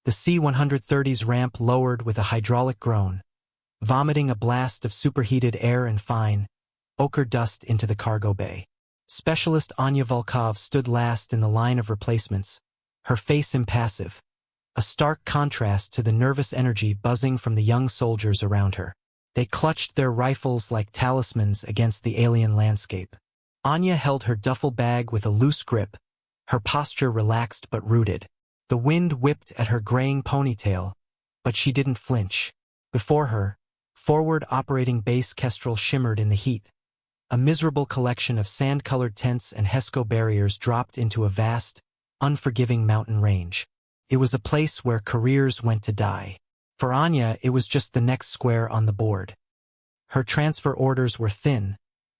The C-130's ramp lowered with a hydraulic groan, vomiting a blast of superheated air and fine, ochre dust into the cargo bay. Specialist Anya Volkov stood last in the line of replacements, her face impassive, a stark contrast to the nervous energy buzzing from the young soldiers around her. They clutched their rifles like talismans against the alien landscape. Anya held her duffel bag with a loose grip, her posture relaxed but rooted. The wind whipped at her graying ponytail, but she didn't flinch. Before her, forward operating base Kestrel shimmered in the heat. A miserable collection of sand-colored tents and HESCO barriers dropped into a vast, unforgiving mountain range. It was a place where careers went to die. For Anya, it was just the next square on the board. Her transfer orders were thin,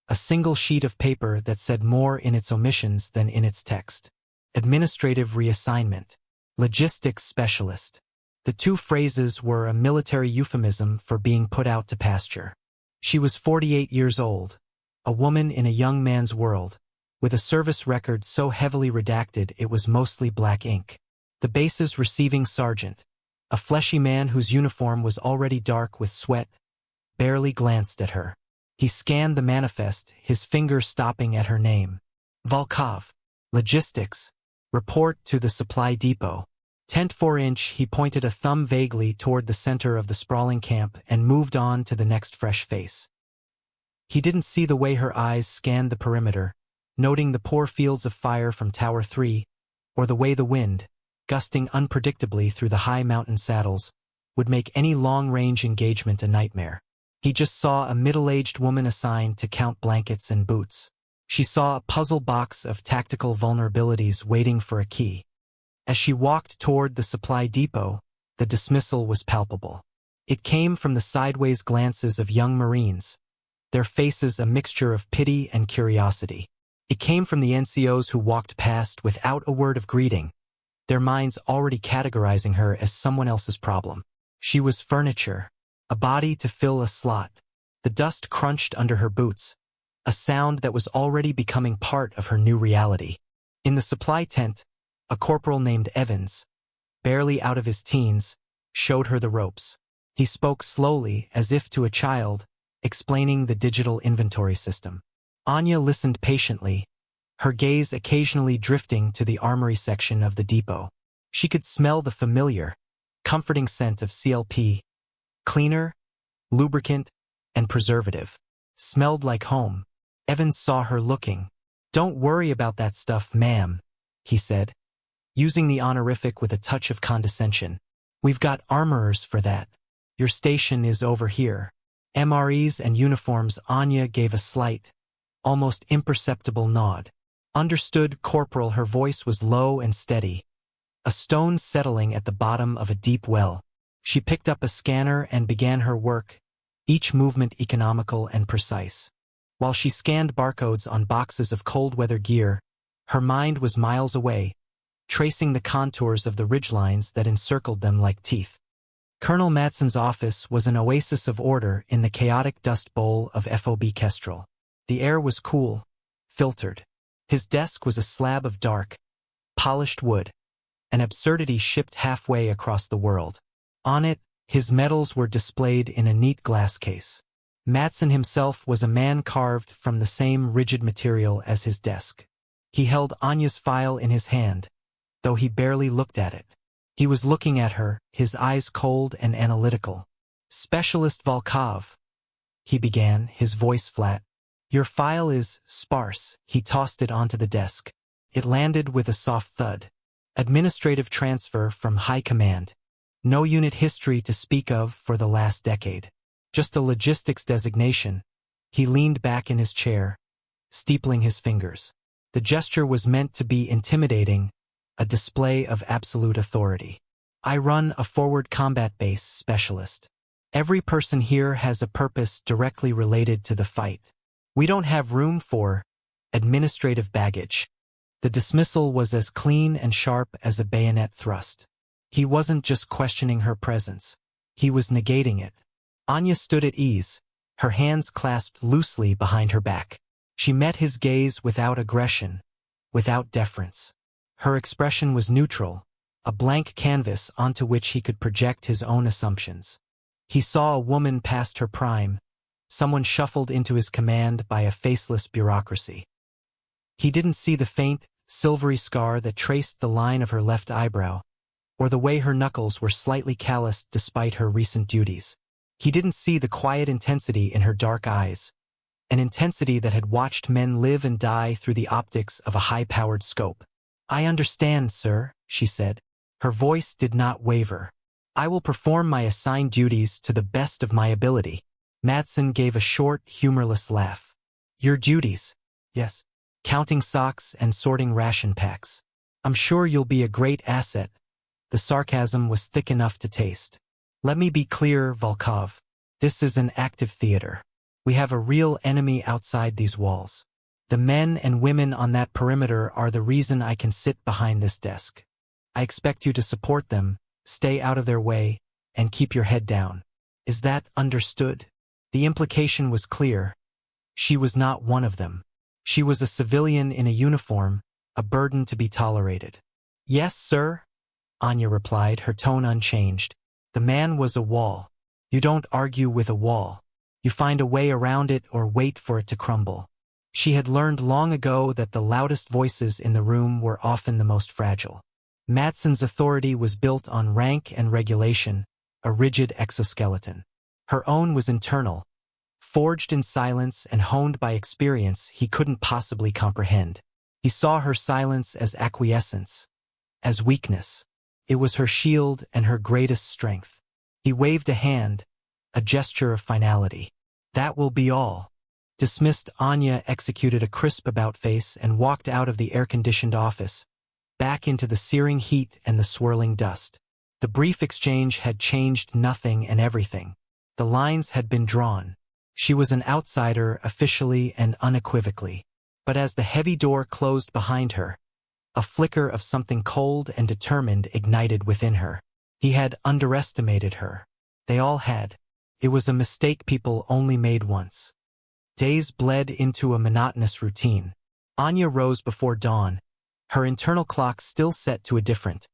a single sheet of paper that said more in its omissions than in its text. Administrative reassignment. Logistics specialist. The two phrases were a military euphemism for being put out to pasture. She was 48 years old, a woman in a young man's world, with a service record so heavily redacted it was mostly black ink. The base's receiving sergeant, a fleshy man whose uniform was already dark with sweat, barely glanced at her. He scanned the manifest, his finger stopping at her name. Volkov. Logistics. Report to the supply depot. Tent 4-inch, he pointed a thumb vaguely toward the center of the sprawling camp and moved on to the next fresh face. He didn't see the way her eyes scanned the perimeter, noting the poor fields of fire from Tower 3, or the way the wind, gusting unpredictably through the high mountain saddles, would make any long-range engagement a nightmare. He just saw a middle-aged woman assigned to count blankets and boots. She saw a puzzle box of tactical vulnerabilities waiting for a key. As she walked toward the supply depot, the dismissal was palpable. It came from the sideways glances of young Marines, their faces a mixture of pity and curiosity. It came from the NCOs who walked past without a word of greeting, their minds already categorizing her as someone else's problem. She was furniture, a body to fill a slot. The dust crunched under her boots, a sound that was already becoming part of her new reality. In the supply tent, a corporal named Evans, barely out of his teens, showed her the ropes. He spoke slowly, as if to a child, explaining the digital inventory system. Anya listened patiently, her gaze occasionally drifting to the armory section of the depot. She could smell the familiar, comforting scent of CLP, cleaner, lubricant, and preservative. Smelled like home. Evans saw her looking. "Don't worry about that stuff, ma'am," he said, using the honorific with a touch of condescension. "We've got armorers for that. Your station is over here." MREs and uniforms. Anya gave a slight, almost imperceptible nod. "Understood, Corporal." Her voice was low and steady, a stone settling at the bottom of a deep well. She picked up a scanner and began her work, each movement economical and precise. While she scanned barcodes on boxes of cold-weather gear, her mind was miles away, tracing the contours of the ridgelines that encircled them like teeth. Colonel Madsen's office was an oasis of order in the chaotic dust bowl of FOB Kestrel. The air was cool, filtered. His desk was a slab of dark, polished wood, an absurdity shipped halfway across the world. On it, his medals were displayed in a neat glass case. Madsen himself was a man carved from the same rigid material as his desk. He held Anya's file in his hand, though he barely looked at it. He was looking at her, his eyes cold and analytical. "Specialist Volkov," he began, his voice flat. "Your file is sparse." He tossed it onto the desk. It landed with a soft thud. "Administrative transfer from high command. No unit history to speak of for the last decade. Just a logistics designation." He leaned back in his chair, steepling his fingers. The gesture was meant to be intimidating, a display of absolute authority. "I run a forward combat base, specialist. Every person here has a purpose directly related to the fight. We don't have room for administrative baggage." The dismissal was as clean and sharp as a bayonet thrust. He wasn't just questioning her presence. He was negating it. Anya stood at ease, her hands clasped loosely behind her back. She met his gaze without aggression, without deference. Her expression was neutral, a blank canvas onto which he could project his own assumptions. He saw a woman past her prime, someone shuffled into his command by a faceless bureaucracy. He didn't see the faint, silvery scar that traced the line of her left eyebrow, or the way her knuckles were slightly calloused despite her recent duties. He didn't see the quiet intensity in her dark eyes, an intensity that had watched men live and die through the optics of a high-powered scope. "I understand, sir," she said. Her voice did not waver. "I will perform my assigned duties to the best of my ability." Madsen gave a short, humorless laugh. "Your duties?" "Yes. Counting socks and sorting ration packs. I'm sure you'll be a great asset." The sarcasm was thick enough to taste. "Let me be clear, Volkov. This is an active theater. We have a real enemy outside these walls. The men and women on that perimeter are the reason I can sit behind this desk. I expect you to support them, stay out of their way, and keep your head down. Is that understood?" The implication was clear. She was not one of them. She was a civilian in a uniform, a burden to be tolerated. "Yes, sir," Anya replied, her tone unchanged. The man was a wall. You don't argue with a wall. You find a way around it or wait for it to crumble. She had learned long ago that the loudest voices in the room were often the most fragile. Madsen's authority was built on rank and regulation, a rigid exoskeleton. Her own was internal, forged in silence and honed by experience he couldn't possibly comprehend. He saw her silence as acquiescence, as weakness. It was her shield and her greatest strength. He waved a hand, a gesture of finality. "That will be all." Dismissed, Anya executed a crisp about-face and walked out of the air-conditioned office, back into the searing heat and the swirling dust. The brief exchange had changed nothing and everything. The lines had been drawn. She was an outsider officially and unequivocally. But as the heavy door closed behind her, a flicker of something cold and determined ignited within her. He had underestimated her. They all had. It was a mistake people only made once. Days bled into a monotonous routine. Anya rose before dawn, her internal clock still set to a different,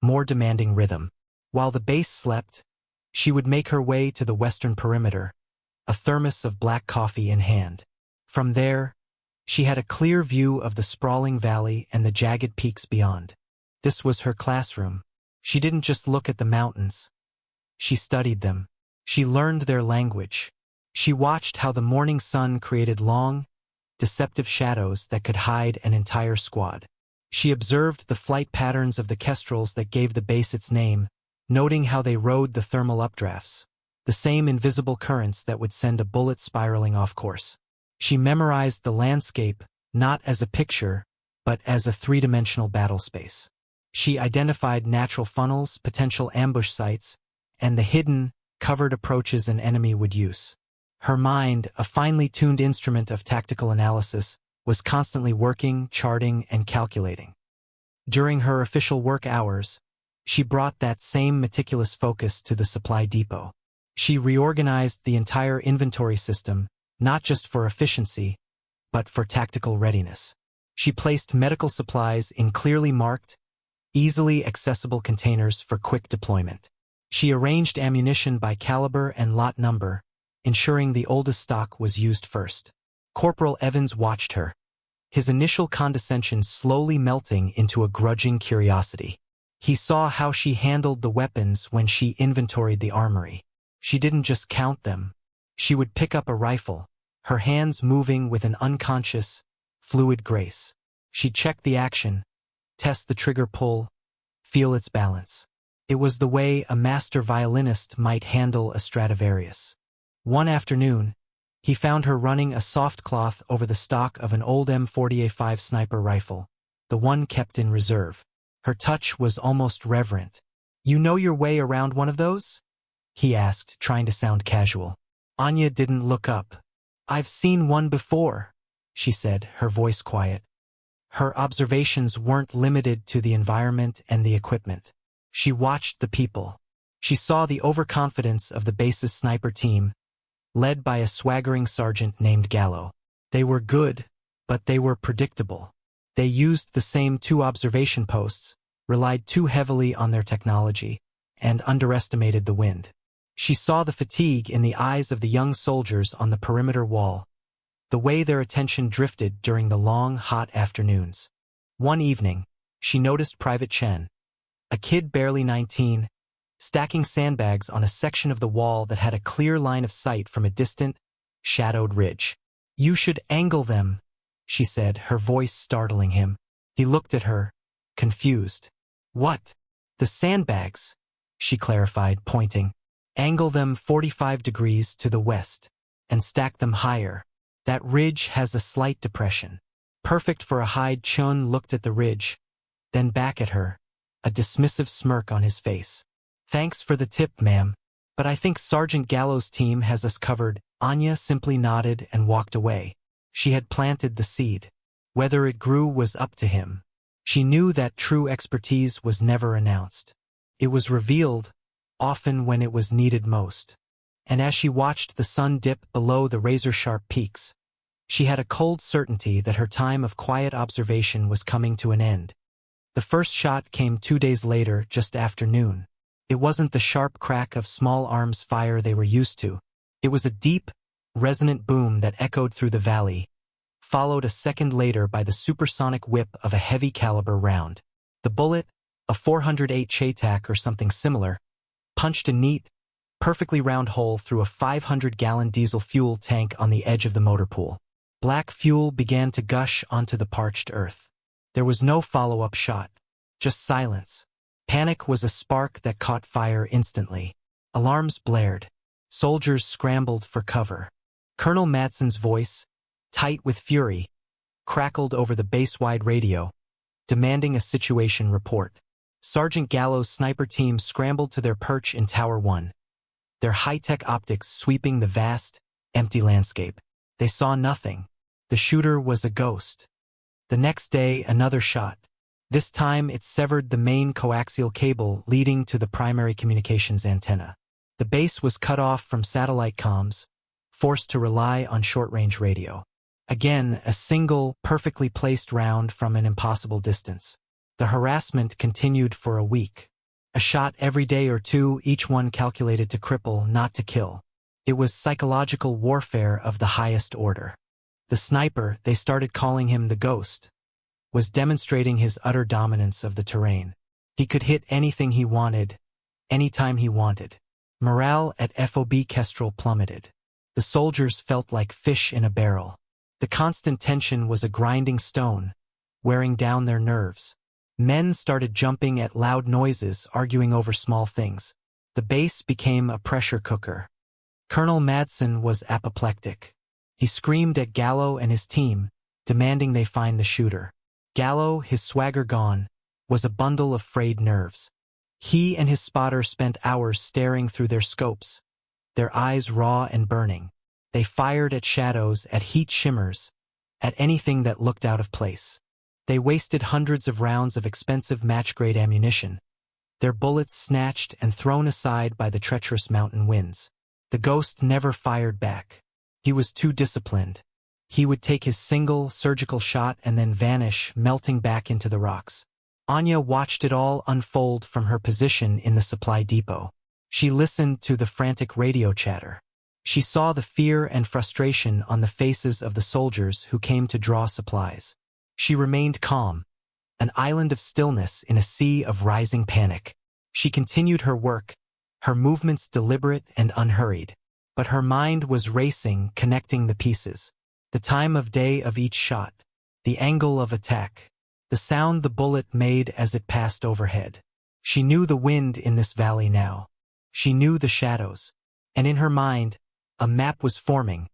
more demanding rhythm. While the base slept, she would make her way to the western perimeter, a thermos of black coffee in hand. From there, she had a clear view of the sprawling valley and the jagged peaks beyond. This was her classroom. She didn't just look at the mountains. She studied them. She learned their language. She watched how the morning sun created long, deceptive shadows that could hide an entire squad. She observed the flight patterns of the kestrels that gave the base its name, noting how they rode the thermal updrafts, the same invisible currents that would send a bullet spiraling off course. She memorized the landscape, not as a picture, but as a three-dimensional battle space. She identified natural funnels, potential ambush sites, and the hidden, covered approaches an enemy would use. Her mind, a finely tuned instrument of tactical analysis, was constantly working, charting, and calculating. During her official work hours, she brought that same meticulous focus to the supply depot. She reorganized the entire inventory system, not just for efficiency, but for tactical readiness. She placed medical supplies in clearly marked, easily accessible containers for quick deployment. She arranged ammunition by caliber and lot number, ensuring the oldest stock was used first. Corporal Evans watched her, his initial condescension slowly melting into a grudging curiosity. He saw how she handled the weapons when she inventoried the armory. She didn't just count them. She would pick up a rifle, her hands moving with an unconscious, fluid grace. She'd check the action, test the trigger pull, feel its balance. It was the way a master violinist might handle a Stradivarius. One afternoon, he found her running a soft cloth over the stock of an old M40A5 sniper rifle, the one kept in reserve. Her touch was almost reverent. "You know your way around one of those?" he asked, trying to sound casual. Anya didn't look up. "I've seen one before," she said, her voice quiet. Her observations weren't limited to the environment and the equipment. She watched the people. She saw the overconfidence of the base's sniper team, led by a swaggering sergeant named Gallo. They were good, but they were predictable. They used the same 2 observation posts, relied too heavily on their technology, and underestimated the wind. She saw the fatigue in the eyes of the young soldiers on the perimeter wall, the way their attention drifted during the long, hot afternoons. One evening, she noticed Private Chen, a kid barely 19, stacking sandbags on a section of the wall that had a clear line of sight from a distant, shadowed ridge. "You should angle them," she said, her voice startling him. He looked at her, confused. "What?" "The sandbags," she clarified, pointing. "Angle them 45 degrees to the west, and stack them higher. That ridge has a slight depression. Perfect for a hide." Chun looked at the ridge, then back at her, a dismissive smirk on his face. "Thanks for the tip, ma'am, but I think Sergeant Gallo's team has us covered." Anya simply nodded and walked away. She had planted the seed. Whether it grew was up to him. She knew that true expertise was never announced. It was revealed, often when it was needed most. And as she watched the sun dip below the razor-sharp peaks, she had a cold certainty that her time of quiet observation was coming to an end. The first shot came 2 days later, just after noon. It wasn't the sharp crack of small arms fire they were used to. It was a deep, resonant boom that echoed through the valley, followed a second later by the supersonic whip of a heavy-caliber round. The bullet, a 408 Chaitak or something similar, punched a neat, perfectly round hole through a 500-gallon diesel fuel tank on the edge of the motor pool. Black fuel began to gush onto the parched earth. There was no follow-up shot, just silence. Panic was a spark that caught fire instantly. Alarms blared. Soldiers scrambled for cover. Colonel Madsen's voice, tight with fury, crackled over the base-wide radio, demanding a situation report. Sergeant Gallo's sniper team scrambled to their perch in Tower 1, their high-tech optics sweeping the vast, empty landscape. They saw nothing. The shooter was a ghost. The next day, another shot. This time, it severed the main coaxial cable leading to the primary communications antenna. The base was cut off from satellite comms, forced to rely on short-range radio. Again, a single, perfectly placed round from an impossible distance. The harassment continued for a week. A shot every day or two, each one calculated to cripple, not to kill. It was psychological warfare of the highest order. The sniper, they started calling him the Ghost, was demonstrating his utter dominance of the terrain. He could hit anything he wanted, anytime he wanted. Morale at FOB Kestrel plummeted. The soldiers felt like fish in a barrel. The constant tension was a grinding stone, wearing down their nerves. Men started jumping at loud noises, arguing over small things. The base became a pressure cooker. Colonel Madsen was apoplectic. He screamed at Gallo and his team, demanding they find the shooter. Gallo, his swagger gone, was a bundle of frayed nerves. He and his spotter spent hours staring through their scopes, their eyes raw and burning. They fired at shadows, at heat shimmers, at anything that looked out of place. They wasted hundreds of rounds of expensive match-grade ammunition, their bullets snatched and thrown aside by the treacherous mountain winds. The Ghost never fired back. He was too disciplined. He would take his single, surgical shot and then vanish, melting back into the rocks. Anya watched it all unfold from her position in the supply depot. She listened to the frantic radio chatter. She saw the fear and frustration on the faces of the soldiers who came to draw supplies. She remained calm, an island of stillness in a sea of rising panic. She continued her work, her movements deliberate and unhurried. But her mind was racing, connecting the pieces. The time of day of each shot, the angle of attack, the sound the bullet made as it passed overhead. She knew the wind in this valley now. She knew the shadows. And in her mind, a map was forming,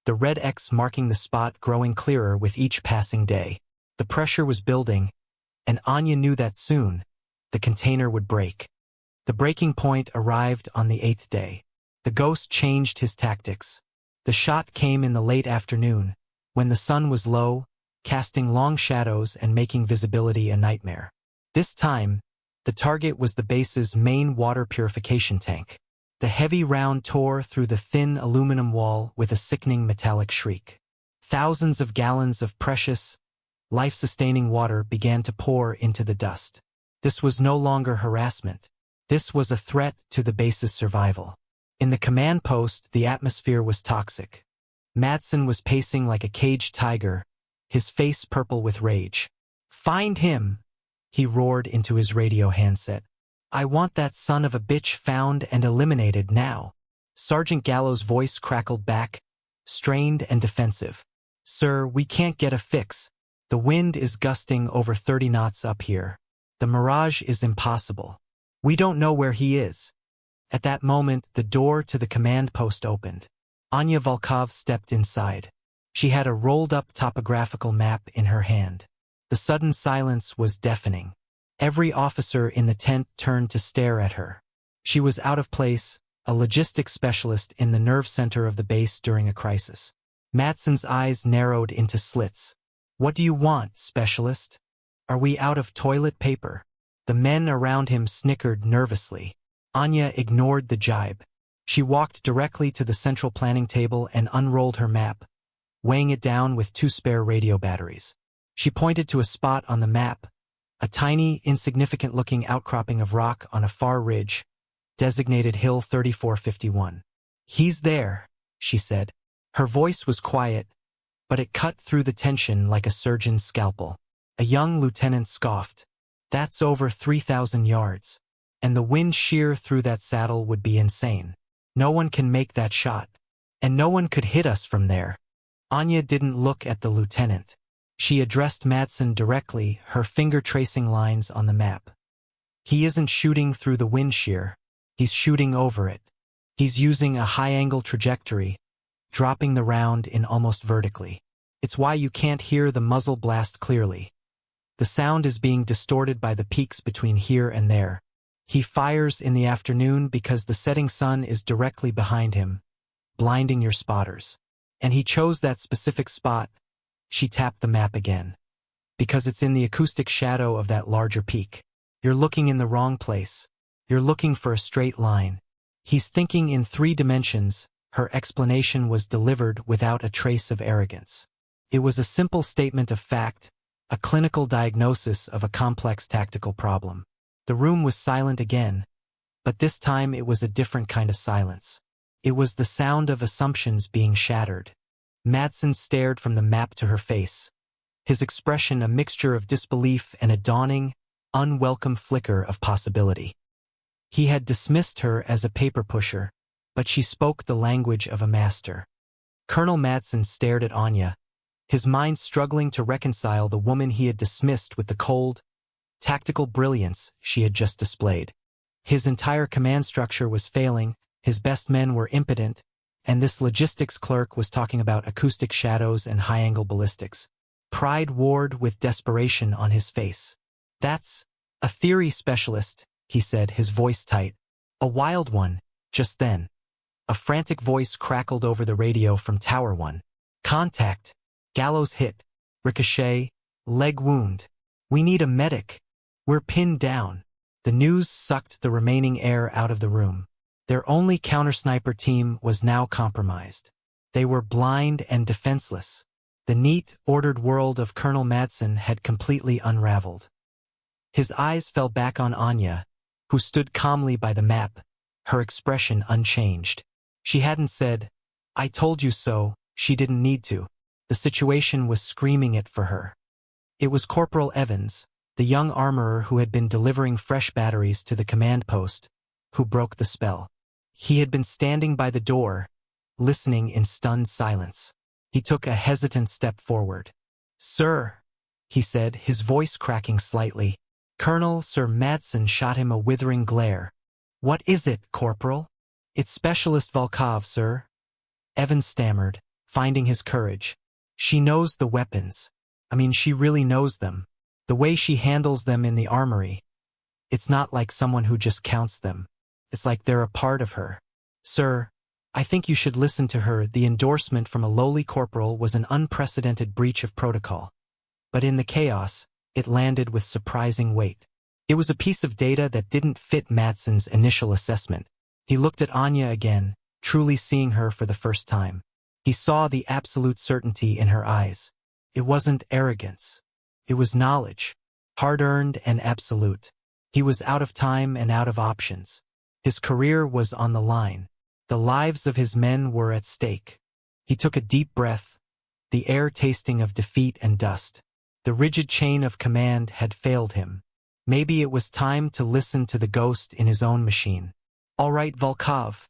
the red X marking the spot growing clearer with each passing day. The pressure was building, and Anya knew that soon, the container would break. The breaking point arrived on the 8th day. The Ghost changed his tactics. The shot came in the late afternoon, when the sun was low, casting long shadows and making visibility a nightmare. This time, the target was the base's main water purification tank. The heavy round tore through the thin aluminum wall with a sickening metallic shriek. Thousands of gallons of precious, life-sustaining water began to pour into the dust. This was no longer harassment. This was a threat to the base's survival. In the command post, the atmosphere was toxic. Madsen was pacing like a caged tiger, his face purple with rage. "Find him!" he roared into his radio handset. "I want that son of a bitch found and eliminated now." Sergeant Gallo's voice crackled back, strained and defensive. "Sir, we can't get a fix. The wind is gusting over 30 knots up here. The mirage is impossible. We don't know where he is." At that moment, the door to the command post opened. Anya Volkov stepped inside. She had a rolled-up topographical map in her hand. The sudden silence was deafening. Every officer in the tent turned to stare at her. She was out of place, a logistics specialist in the nerve center of the base during a crisis. Madsen's eyes narrowed into slits. "What do you want, specialist? Are we out of toilet paper?" The men around him snickered nervously. Anya ignored the jibe. She walked directly to the central planning table and unrolled her map, weighing it down with 2 spare radio batteries. She pointed to a spot on the map, a tiny, insignificant-looking outcropping of rock on a far ridge, designated Hill 3451. "He's there," she said. Her voice was quiet, but it cut through the tension like a surgeon's scalpel. A young lieutenant scoffed. "That's over 3,000 yards. And the wind shear through that saddle would be insane. No one can make that shot. And no one could hit us from there." Anya didn't look at the lieutenant. She addressed Madsen directly, her finger tracing lines on the map. "He isn't shooting through the wind shear. He's shooting over it. He's using a high-angle trajectory, dropping the round in almost vertically. It's why you can't hear the muzzle blast clearly. The sound is being distorted by the peaks between here and there. He fires in the afternoon because the setting sun is directly behind him, blinding your spotters. And he chose that specific spot," she tapped the map again, "because it's in the acoustic shadow of that larger peak. You're looking in the wrong place. You're looking for a straight line. He's thinking in 3 dimensions." Her explanation was delivered without a trace of arrogance. It was a simple statement of fact, a clinical diagnosis of a complex tactical problem. The room was silent again, but this time it was a different kind of silence. It was the sound of assumptions being shattered. Madsen stared from the map to her face, his expression a mixture of disbelief and a dawning, unwelcome flicker of possibility. He had dismissed her as a paper pusher, but she spoke the language of a master. Colonel Madsen stared at Anya, his mind struggling to reconcile the woman he had dismissed with the cold, tactical brilliance she had just displayed. His entire command structure was failing, his best men were impotent, and this logistics clerk was talking about acoustic shadows and high-angle ballistics. Pride warred with desperation on his face. "That's a theory specialist," he said, his voice tight. "A wild one." Just then, a frantic voice crackled over the radio from Tower 1. "Contact. Gallows hit. Ricochet. Leg wound. We need a medic. We're pinned down." The news sucked the remaining air out of the room. Their only counter-sniper team was now compromised. They were blind and defenseless. The neat, ordered world of Colonel Madsen had completely unraveled. His eyes fell back on Anya, who stood calmly by the map, her expression unchanged. She hadn't said, "I told you so," she didn't need to. The situation was screaming it for her. It was Corporal Evans, the young armorer who had been delivering fresh batteries to the command post, who broke the spell. He had been standing by the door, listening in stunned silence. He took a hesitant step forward. "Sir," he said, his voice cracking slightly. Colonel Sir Madsen shot him a withering glare. "What is it, Corporal?" "It's Specialist Volkov, sir." Evans stammered, finding his courage. "She knows the weapons. She really knows them. The way she handles them in the armory. It's not like someone who just counts them. It's like they're a part of her. Sir, I think you should listen to her." The endorsement from a lowly corporal was an unprecedented breach of protocol. But in the chaos, it landed with surprising weight. It was a piece of data that didn't fit Madsen's initial assessment. He looked at Anya again, truly seeing her for the first time. He saw the absolute certainty in her eyes. It wasn't arrogance. It was knowledge, hard-earned and absolute. He was out of time and out of options. His career was on the line. The lives of his men were at stake. He took a deep breath, the air tasting of defeat and dust. The rigid chain of command had failed him. Maybe it was time to listen to the ghost in his own machine. "All right, Volkov."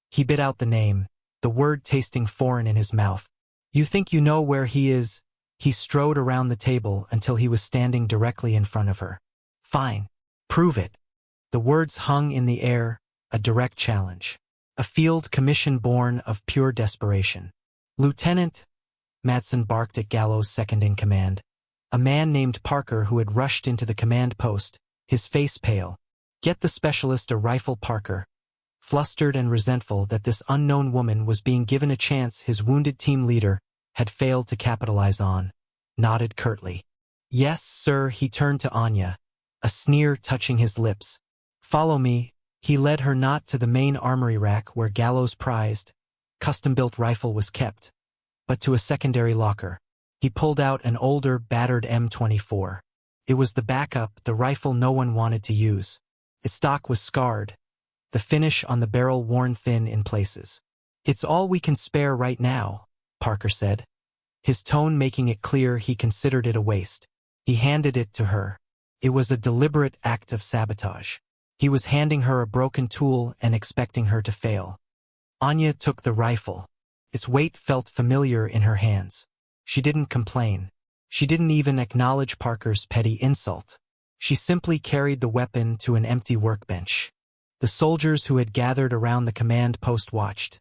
He bit out the name, the word tasting foreign in his mouth. "You think you know where he is?" He strode around the table until he was standing directly in front of her. "Fine. Prove it." The words hung in the air, a direct challenge. A field commission born of pure desperation. "Lieutenant," Matson barked at Gallo's second-in-command. A man named Parker who had rushed into the command post, his face pale. "Get the specialist a rifle, Parker." Flustered and resentful that this unknown woman was being given a chance his wounded team leader had failed to capitalize on, nodded curtly. "Yes, sir." He turned to Anya, a sneer touching his lips. "Follow me." He led her not to the main armory rack where Gallo's prized, custom-built rifle was kept, but to a secondary locker. He pulled out an older, battered M24. It was the backup, the rifle no one wanted to use. Its stock was scarred, the finish on the barrel worn thin in places. "It's all we can spare right now," Parker said, his tone making it clear he considered it a waste. He handed it to her. It was a deliberate act of sabotage. He was handing her a broken tool and expecting her to fail. Anya took the rifle. Its weight felt familiar in her hands. She didn't complain. She didn't even acknowledge Parker's petty insult. She simply carried the weapon to an empty workbench. The soldiers who had gathered around the command post watched,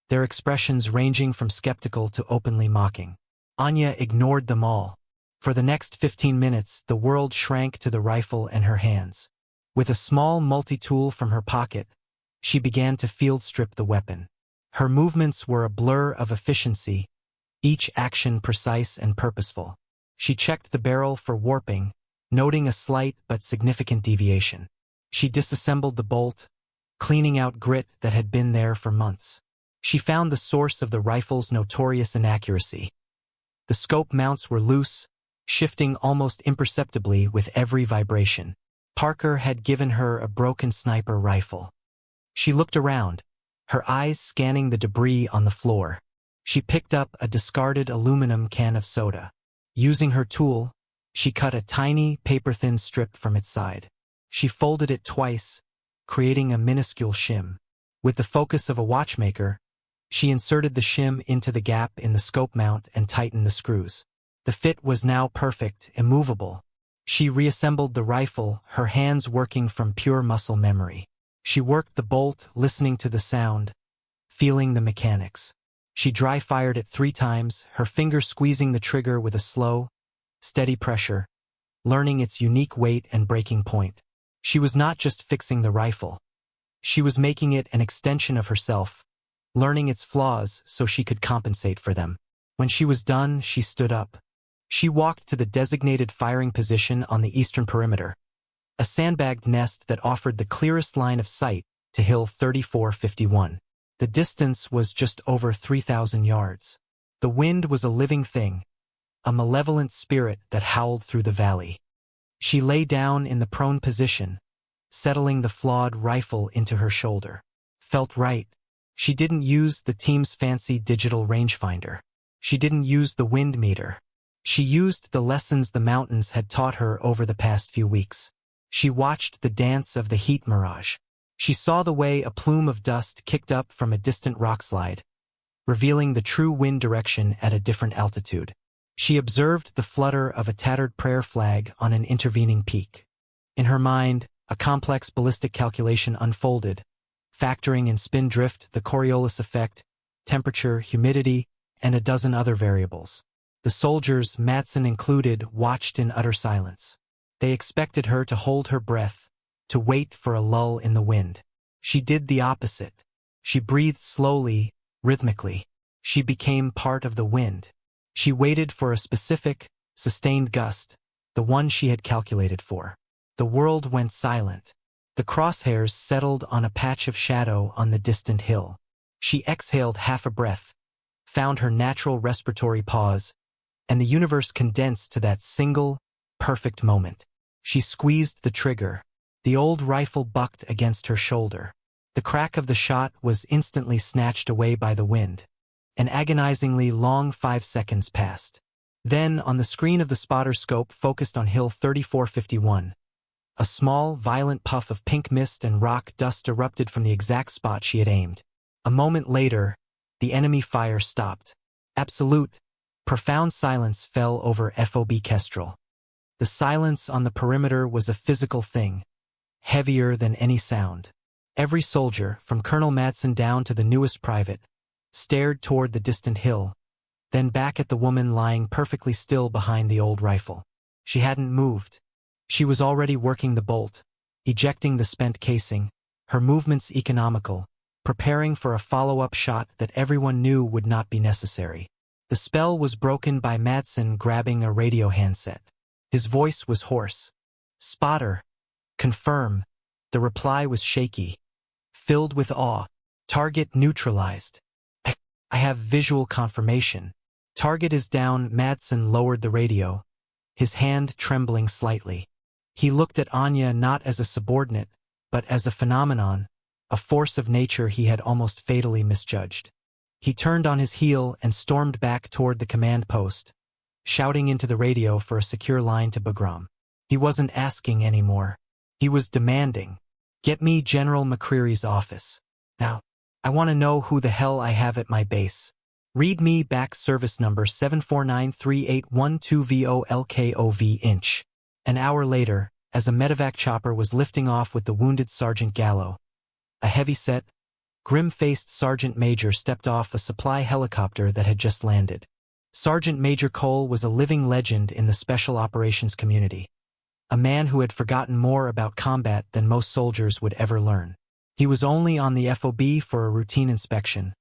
their expressions ranging from skeptical to openly mocking. Anya ignored them all. For the next 15 minutes, the world shrank to the rifle and her hands. With a small multi-tool from her pocket, she began to field strip the weapon. Her movements were a blur of efficiency, each action precise and purposeful. She checked the barrel for warping, noting a slight but significant deviation. She disassembled the bolt, cleaning out grit that had been there for months. She found the source of the rifle's notorious inaccuracy. The scope mounts were loose, shifting almost imperceptibly with every vibration. Parker had given her a broken sniper rifle. She looked around, her eyes scanning the debris on the floor. She picked up a discarded aluminum can of soda. Using her tool, she cut a tiny, paper-thin strip from its side. She folded it twice, creating a minuscule shim. With the focus of a watchmaker, she inserted the shim into the gap in the scope mount and tightened the screws. The fit was now perfect, immovable. She reassembled the rifle, her hands working from pure muscle memory. She worked the bolt, listening to the sound, feeling the mechanics. She dry-fired it 3 times, her finger squeezing the trigger with a slow, steady pressure, learning its unique weight and breaking point. She was not just fixing the rifle. She was making it an extension of herself, learning its flaws so she could compensate for them. When she was done, she stood up. She walked to the designated firing position on the eastern perimeter, a sandbagged nest that offered the clearest line of sight to Hill 3451. The distance was just over 3,000 yards. The wind was a living thing, a malevolent spirit that howled through the valley. She lay down in the prone position, settling the flawed rifle into her shoulder. Felt right. She didn't use the team's fancy digital rangefinder. She didn't use the wind meter. She used the lessons the mountains had taught her over the past few weeks. She watched the dance of the heat mirage. She saw the way a plume of dust kicked up from a distant rockslide, revealing the true wind direction at a different altitude. She observed the flutter of a tattered prayer flag on an intervening peak. In her mind, a complex ballistic calculation unfolded, factoring in spin drift, the Coriolis effect, temperature, humidity, and a dozen other variables. The soldiers, Matson included, watched in utter silence. They expected her to hold her breath, to wait for a lull in the wind. She did the opposite. She breathed slowly, rhythmically. She became part of the wind. She waited for a specific, sustained gust, the one she had calculated for. The world went silent. The crosshairs settled on a patch of shadow on the distant hill. She exhaled half a breath, found her natural respiratory pause, and the universe condensed to that single, perfect moment. She squeezed the trigger. The old rifle bucked against her shoulder. The crack of the shot was instantly snatched away by the wind. An agonizingly long 5 seconds passed. Then, on the screen of the spotter scope focused on Hill 3451, a small, violent puff of pink mist and rock dust erupted from the exact spot she had aimed. A moment later, the enemy fire stopped. Absolute, profound silence fell over FOB Kestrel. The silence on the perimeter was a physical thing, heavier than any sound. Every soldier, from Colonel Madsen down to the newest private, stared toward the distant hill, then back at the woman lying perfectly still behind the old rifle. She hadn't moved. She was already working the bolt, ejecting the spent casing, her movements economical, preparing for a follow-up shot that everyone knew would not be necessary. The spell was broken by Madsen grabbing a radio handset. His voice was hoarse. "Spotter. Confirm." The reply was shaky, filled with awe. "Target neutralized. I have visual confirmation. Target is down." Madsen lowered the radio, his hand trembling slightly. He looked at Anya not as a subordinate, but as a phenomenon, a force of nature he had almost fatally misjudged. He turned on his heel and stormed back toward the command post, shouting into the radio for a secure line to Bagram. He wasn't asking anymore. He was demanding. "Get me General McCreary's office. Now, I want to know who the hell I have at my base. Read me back service number 7493812VOLKOV inch." An hour later, as a medevac chopper was lifting off with the wounded Sergeant Gallo, a heavy-set, grim-faced Sergeant Major stepped off a supply helicopter that had just landed. Sergeant Major Cole was a living legend in the special operations community, a man who had forgotten more about combat than most soldiers would ever learn. He was only on the FOB for a routine inspection,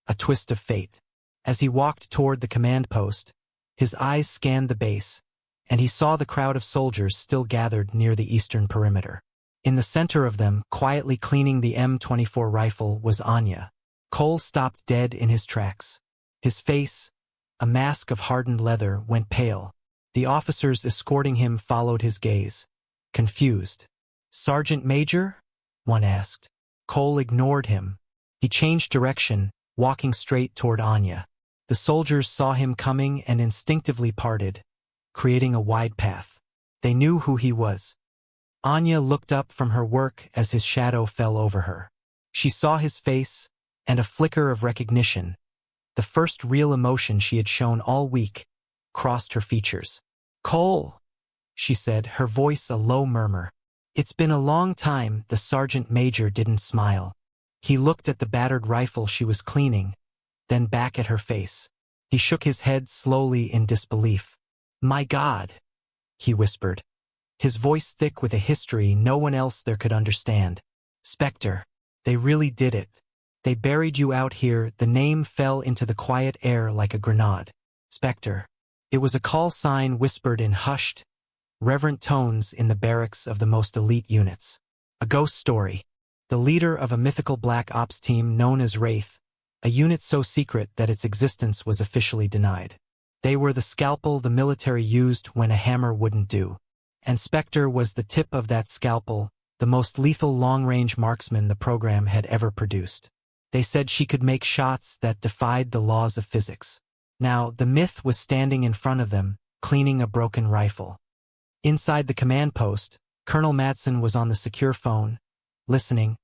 a twist of fate. As he walked toward the command post, his eyes scanned the base, and he saw the crowd of soldiers still gathered near the eastern perimeter. In the center of them, quietly cleaning the M24 rifle, was Anya. Cole stopped dead in his tracks. His face, a mask of hardened leather, went pale. The officers escorting him followed his gaze, confused. "Sergeant Major?" one asked. Cole ignored him. He changed direction, walking straight toward Anya. The soldiers saw him coming and instinctively parted, creating a wide path. They knew who he was. Anya looked up from her work as his shadow fell over her. She saw his face, and a flicker of recognition, the first real emotion she had shown all week, crossed her features. "Cole," she said, her voice a low murmur. "It's been a long time." The Sergeant Major didn't smile. He looked at the battered rifle she was cleaning, then back at her face. He shook his head slowly in disbelief. "My God," he whispered, his voice thick with a history no one else there could understand. "Spectre, they really did it. They buried you out here." The name fell into the quiet air like a grenade. Spectre. It was a call sign whispered in hushed, reverent tones in the barracks of the most elite units. A ghost story. The leader of a mythical black ops team known as Wraith, a unit so secret that its existence was officially denied. They were the scalpel the military used when a hammer wouldn't do. And Spectre was the tip of that scalpel, the most lethal long-range marksman the program had ever produced. They said she could make shots that defied the laws of physics. Now, the myth was standing in front of them, cleaning a broken rifle. Inside the command post, Colonel Madsen was on the secure phone, listening,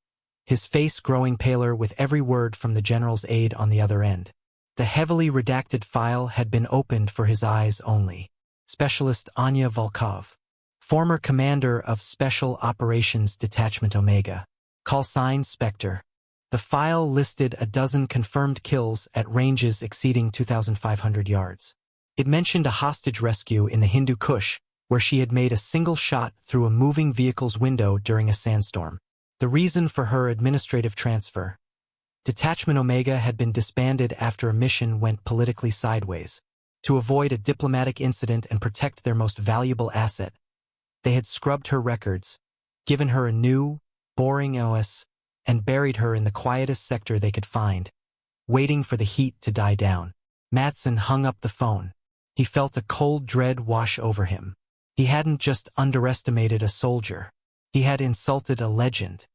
his face growing paler with every word from the general's aide on the other end. The heavily redacted file had been opened for his eyes only. Specialist Anya Volkov, former commander of Special Operations Detachment Omega. Call sign Spectre. The file listed a dozen confirmed kills at ranges exceeding 2,500 yards. It mentioned a hostage rescue in the Hindu Kush, where she had made a single shot through a moving vehicle's window during a sandstorm. The reason for her administrative transfer. Detachment Omega had been disbanded after a mission went politically sideways. To avoid a diplomatic incident and protect their most valuable asset, they had scrubbed her records, given her a new, boring OS, and buried her in the quietest sector they could find, waiting for the heat to die down. Madsen hung up the phone. He felt a cold dread wash over him. He hadn't just underestimated a soldier. He had insulted a legend.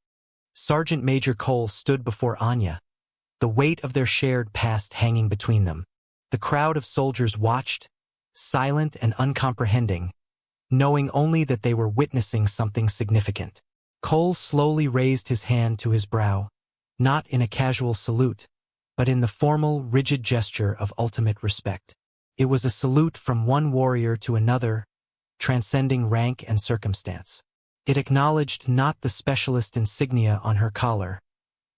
Sergeant Major Cole stood before Anya, the weight of their shared past hanging between them. The crowd of soldiers watched, silent and uncomprehending, knowing only that they were witnessing something significant. Cole slowly raised his hand to his brow, not in a casual salute, but in the formal, rigid gesture of ultimate respect. It was a salute from one warrior to another, transcending rank and circumstance. It acknowledged not the specialist insignia on her collar,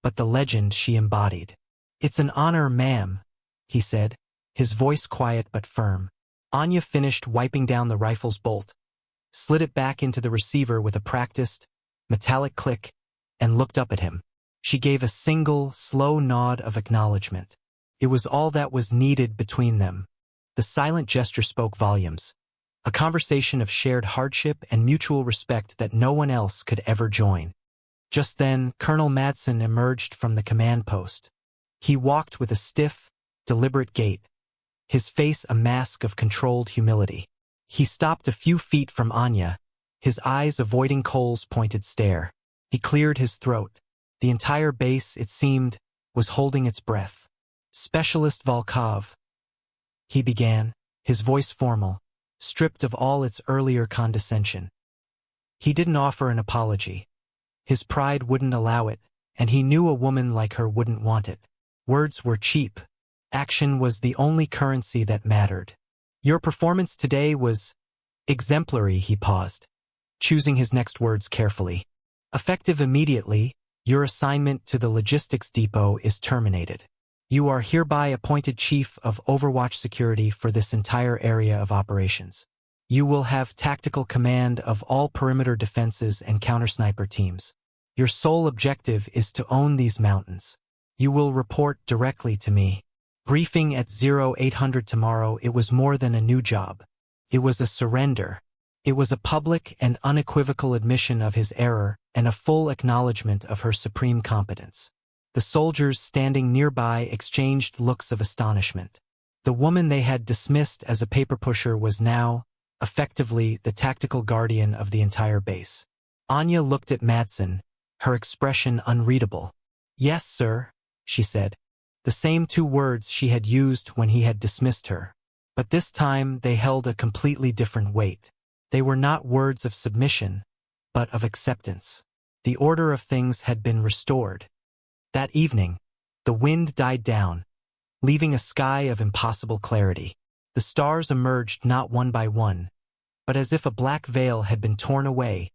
but the legend she embodied. "It's an honor, ma'am," he said, his voice quiet but firm. Anya finished wiping down the rifle's bolt, slid it back into the receiver with a practiced, metallic click, and looked up at him. She gave a single, slow nod of acknowledgement. It was all that was needed between them. The silent gesture spoke volumes, a conversation of shared hardship and mutual respect that no one else could ever join. Just then, Colonel Madsen emerged from the command post. He walked with a stiff, deliberate gait, his face a mask of controlled humility. He stopped a few feet from Anya, his eyes avoiding Cole's pointed stare. He cleared his throat. The entire base, it seemed, was holding its breath. "Specialist Volkov," he began, his voice formal, stripped of all its earlier condescension. He didn't offer an apology. His pride wouldn't allow it, and he knew a woman like her wouldn't want it. Words were cheap. Action was the only currency that mattered. "Your performance today was exemplary," he paused, choosing his next words carefully. "Effective immediately, your assignment to the logistics depot is terminated. You are hereby appointed Chief of Overwatch Security for this entire area of operations. You will have tactical command of all perimeter defenses and counter-sniper teams. Your sole objective is to own these mountains. You will report directly to me. Briefing at 0800 tomorrow." It was more than a new job. It was a surrender. It was a public and unequivocal admission of his error and a full acknowledgement of her supreme competence. The soldiers standing nearby exchanged looks of astonishment. The woman they had dismissed as a paper pusher was now, effectively, the tactical guardian of the entire base. Anya looked at Madsen, her expression unreadable. "Yes, sir," she said. The same two words she had used when he had dismissed her. But this time they held a completely different weight. They were not words of submission, but of acceptance. The order of things had been restored. That evening, the wind died down, leaving a sky of impossible clarity. The stars emerged not one by one, but as if a black veil had been torn away,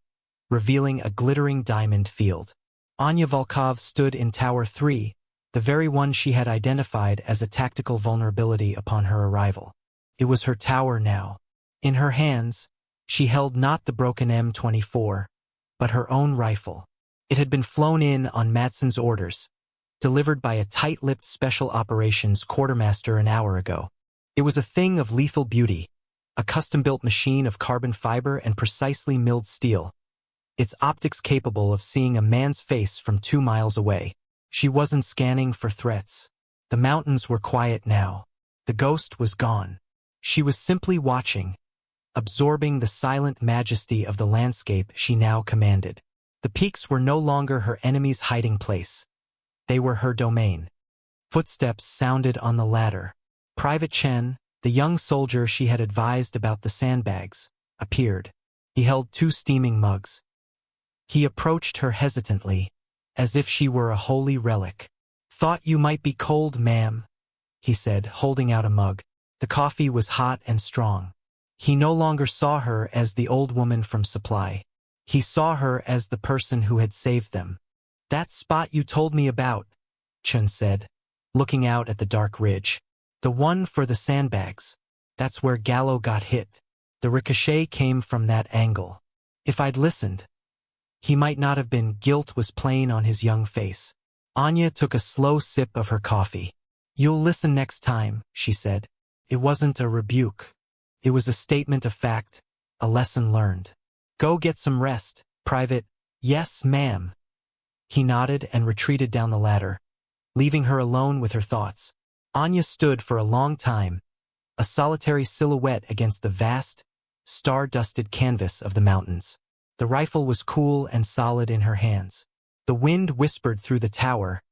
revealing a glittering diamond field. Anya Volkov stood in Tower 3, the very one she had identified as a tactical vulnerability upon her arrival. It was her tower now. In her hands, she held not the broken M24, but her own rifle. It had been flown in on Madsen's orders, delivered by a tight-lipped special operations quartermaster an hour ago. It was a thing of lethal beauty, a custom-built machine of carbon fiber and precisely milled steel, its optics capable of seeing a man's face from 2 miles away. She wasn't scanning for threats. The mountains were quiet now. The ghost was gone. She was simply watching, absorbing the silent majesty of the landscape she now commanded. The peaks were no longer her enemy's hiding place. They were her domain. Footsteps sounded on the ladder. Private Chen, the young soldier she had advised about the sandbags, appeared. He held 2 steaming mugs. He approached her hesitantly, as if she were a holy relic. "Thought you might be cold, ma'am," he said, holding out a mug. The coffee was hot and strong. He no longer saw her as the old woman from Supply. He saw her as the person who had saved them. "That spot you told me about," Chen said, looking out at the dark ridge. "The one for the sandbags. That's where Gallo got hit. The ricochet came from that angle. If I'd listened, he might not have been." Guilt was plain on his young face. Anya took a slow sip of her coffee. "You'll listen next time," she said. It wasn't a rebuke. It was a statement of fact, a lesson learned. "Go get some rest, Private." "Yes, ma'am." He nodded and retreated down the ladder, leaving her alone with her thoughts. Anya stood for a long time, a solitary silhouette against the vast, star-dusted canvas of the mountains. The rifle was cool and solid in her hands. The wind whispered through the tower,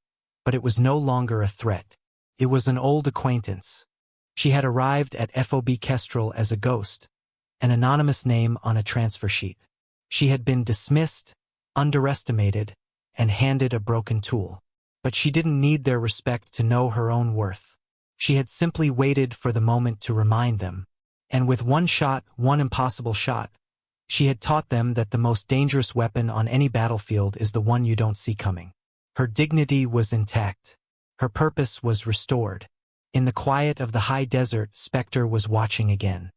but it was no longer a threat. It was an old acquaintance. She had arrived at FOB Kestrel as a ghost, an anonymous name on a transfer sheet. She had been dismissed, underestimated, and handed a broken tool. But she didn't need their respect to know her own worth. She had simply waited for the moment to remind them. And with one impossible shot, she had taught them that the most dangerous weapon on any battlefield is the one you don't see coming. Her dignity was intact. Her purpose was restored. In the quiet of the high desert, Spectre was watching again.